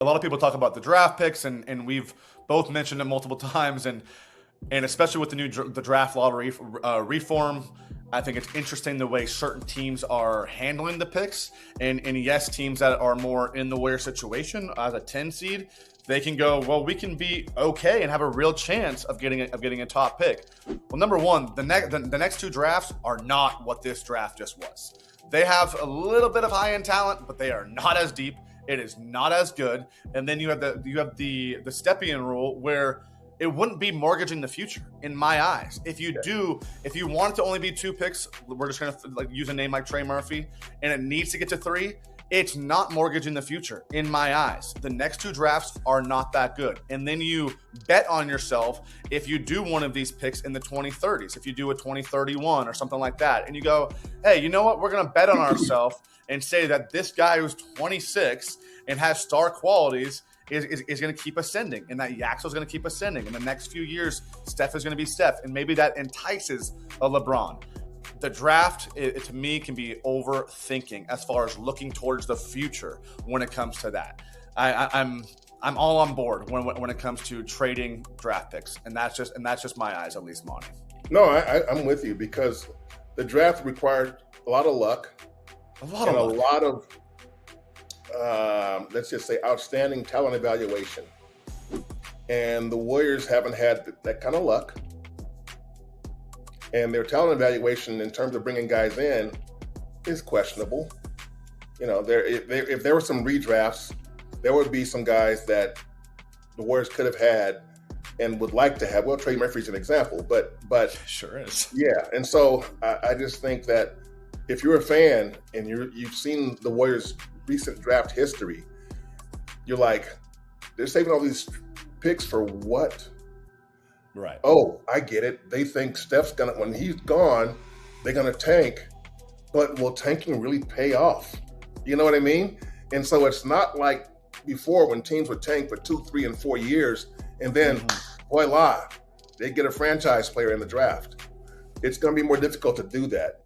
a lot of people talk about the draft picks, and we've both mentioned it multiple times, and especially with the draft lottery reform, I think it's interesting the way certain teams are handling the picks. And yes, teams that are more in the Warrior situation as a 10 seed, they can go, well, we can be okay and have a real chance of getting a top pick. Well, number one, the next two drafts are not what this draft just was. They have a little bit of high-end talent, but they are not as deep. It is not as good. And then you have the Stepien rule, where it wouldn't be mortgaging the future in my eyes. If you want it to only be 2 picks, we're just going to use a name like Trey Murphy, and it needs to get to 3. It's not mortgaging the future in my eyes. The next 2 drafts are not that good. And then you bet on yourself if you do one of these picks in the 2030s, if you do a 2031 or something like that. And you go, hey, you know what? We're going to bet on ourselves and say that this guy who's 26 and has star qualities is going to keep ascending, and that Yaxel's going to keep ascending. In the next few years, Steph is going to be Steph, and maybe that entices a LeBron. The draft, to me, can be overthinking as far as looking towards the future when it comes to that. I'm all on board when it comes to trading draft picks, and that's just my eyes, at least, Monte. No, I'm with you, because the draft required a lot of luck, a lot of let's just say outstanding talent evaluation. And the Warriors haven't had that kind of luck. And their talent evaluation in terms of bringing guys in is questionable. You know, if there were some redrafts, there would be some guys that the Warriors could have had and would like to have. Well, Trey Murphy's an example, but sure is. Yeah, and so I just think that if you're a fan and you've seen the Warriors' recent draft history, you're like, they're saving all these picks for what? Right. Oh, I get it. They think Steph's when he's gone, they're gonna tank. But will tanking really pay off? You know what I mean? And so it's not like before when teams would tank for 2, 3, and 4 years, and then voila, they get a franchise player in the draft. It's gonna be more difficult to do that.